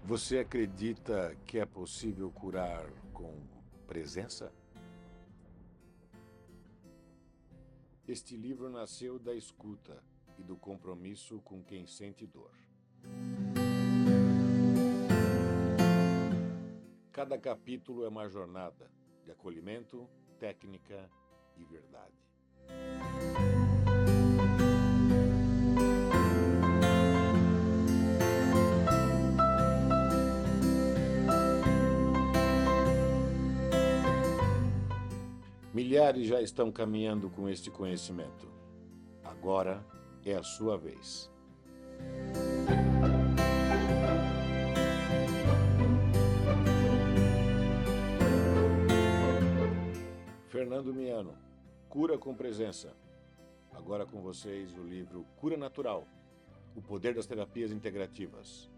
Você acredita que é possível curar com presença? Este livro nasceu da escuta e do compromisso com quem sente dor. Cada capítulo é uma jornada de acolhimento, técnica e verdade. Milhares já estão caminhando com este conhecimento. Agora é a sua vez. Fernando Miano, Cura com Presença. Agora com vocês o livro Cura Natural, o poder das terapias integrativas.